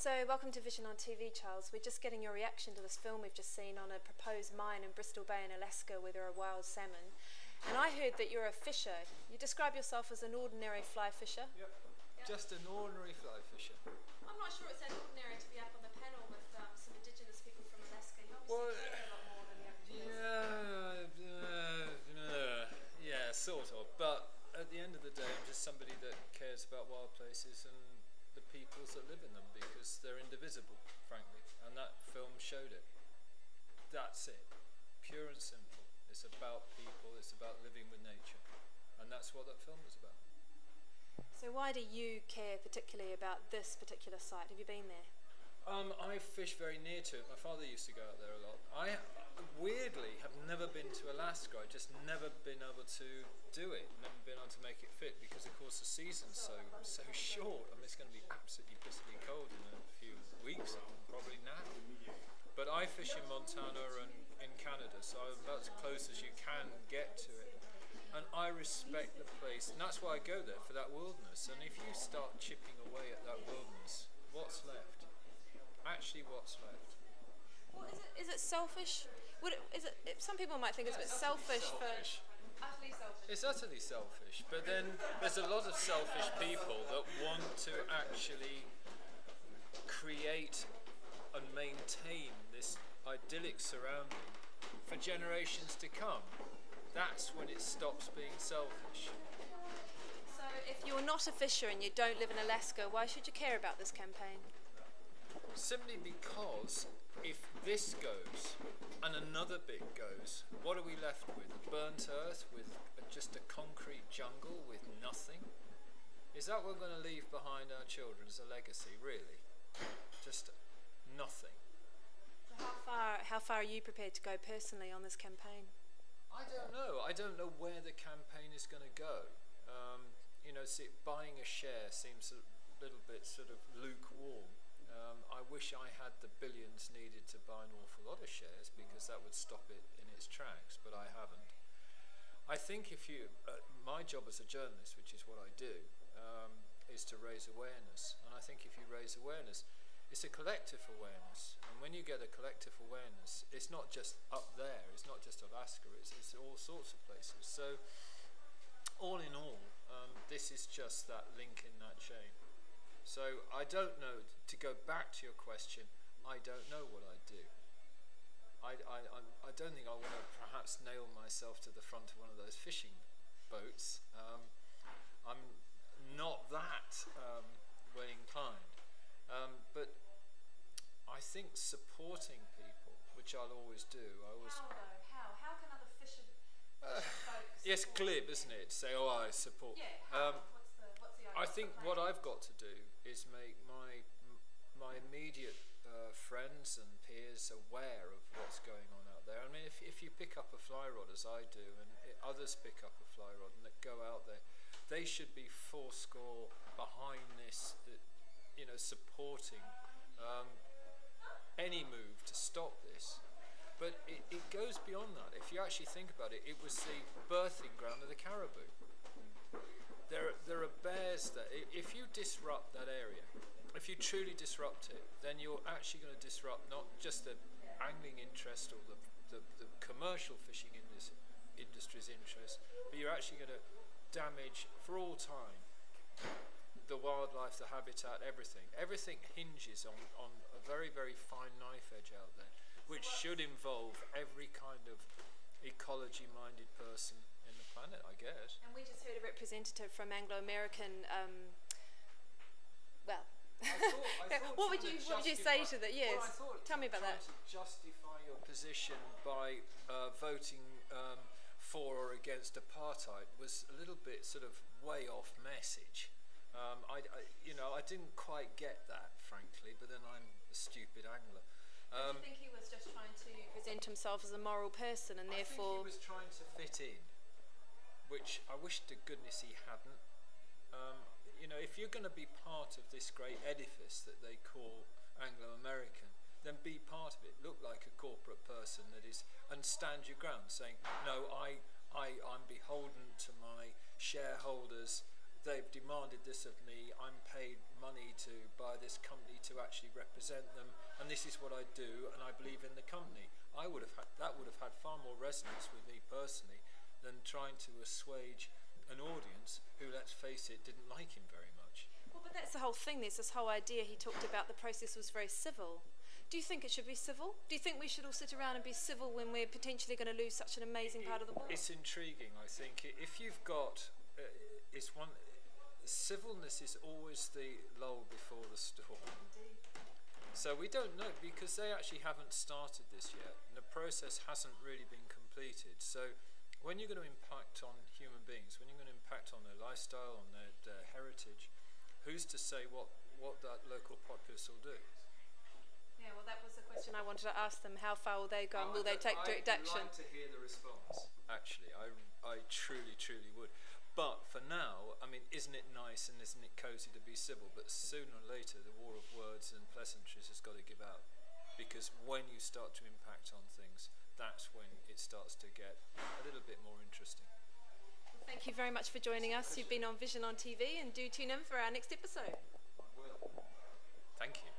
So, welcome to Vision on TV, Charles. We're just getting your reaction to this film we've just seen on a proposed mine in Bristol Bay in Alaska where there are wild salmon. And I heard that you're a fisher. You describe yourself as an ordinary fly fisher? Yep. Just an ordinary fly fisher. I'm not sure it's that ordinary to be up on the panel with some indigenous people from Alaska. You obviously care a lot more than the other yeah, sort of. But at the end of the day, I'm just somebody that cares about wild places and the peoples that live in them, because they're indivisible, frankly, and that film showed it. That's it, pure and simple. It's about people, it's about living with nature, and that's what that film was about. So why do you care particularly about this particular site? Have you been there? I fish very near to it. My father used to go out there a lot. I weirdly have never been to Alaska. I've just never been able to do it, never been able to make it fit, because of course the season's so short. I mean, it's going to be absolutely pissingly cold in a few weeks, probably now. But I fish in Montana and in Canada, so I'm about as close as you can get to it. And I respect the place, and that's why I go there, for that wilderness. And if you start chipping away at that wilderness, what's left? Actually, what's left? Well, is it selfish? Some people might think it's a bit selfish. Utterly selfish. It's utterly selfish, but then there's a lot of selfish people that want to actually create and maintain this idyllic surrounding for generations to come. That's when it stops being selfish. So if you're not a fisher and you don't live in Alaska, why should you care about this campaign? Simply because if this goes and another bit goes, what are we left with? A burnt earth with just a concrete jungle with nothing? Is that what we're going to leave behind our children as a legacy, really? Just nothing. So how far are you prepared to go personally on this campaign? I don't know. I don't know where the campaign is going to go. You know, buying a share seems a little bit sort of lukewarm. I wish I had the billions needed to buy an awful lot of shares, because that would stop it in its tracks, but I haven't. I think if you, my job as a journalist, which is what I do, is to raise awareness. And I think if you raise awareness, it's a collective awareness. And when you get a collective awareness, it's not just up there, it's not just Alaska, it's all sorts of places. So, all in all, this is just that link in that chain. So I don't know, to go back to your question, I don't know what I'd do. I don't think I want to perhaps nail myself to the front of one of those fishing boats. I'm not that way inclined. But I think supporting people, which I'll always do. How can other fishing folks? Yes, glib, isn't it? Say, oh, I support. Yeah. What's the idea? I think what I've got to do is make my immediate friends and peers aware of what's going on out there. I mean, if you pick up a fly rod, as I do, and others pick up a fly rod and that go out there, they should be fourscore behind this, you know, supporting any move to stop this. But it goes beyond that. If you actually think about it, it was the birthing ground of the caribou. There are bears there. If you disrupt that area, if you truly disrupt it, then you're actually going to disrupt not just the angling interest or the commercial fishing industry's interest, but you're actually going to damage for all time the wildlife, the habitat, everything. Everything hinges on a very, very fine knife edge out there, which should involve every kind of ecology-minded person in the planet, I guess. And we just heard a representative from Anglo-American, what would you say to that? Yes, well, tell me about that. To justify your position by voting for or against apartheid was a little bit sort of way off message. I didn't quite get that, frankly, but then I'm a stupid angler. Do you think he was just trying to present himself as a moral person, and therefore... I think he was trying to fit in, which I wish to goodness he hadn't. You know, if you're going to be part of this great edifice that they call Anglo-American, then be part of it. Look like a corporate person that is, and stand your ground, saying, no, I'm beholden to my shareholders. they've demanded this of me, I'm paid money to by this company to actually represent them, and this is what I do, and I believe in the company. That would have had far more resonance with me personally than trying to assuage an audience who, let's face it, didn't like him very much. Well, but that's the whole thing. There's this whole idea he talked about the process was very civil. Do you think it should be civil? Do you think we should all sit around and be civil when we're potentially going to lose such an amazing part of the world? It's intriguing, I think. If you've got, civilness is always the lull before the storm. So we don't know, because they actually haven't started this yet, and the process hasn't really been completed. So when you're going to impact on human beings, when you're going to impact on their lifestyle, on their heritage, who's to say what that local populace will do? Yeah, well, that was the question I wanted to ask them. How far will they go, and will they take direct action? I'd like to hear the response. Actually, I truly, truly would. But for now, I mean, isn't it nice and isn't it cosy to be civil? But sooner or later, the war of words and pleasantries has got to give out. Because when you start to impact on things, that's when it starts to get a little bit more interesting. Thank you very much for joining us. You've been on Vision on TV, and do tune in for our next episode. I will. Thank you.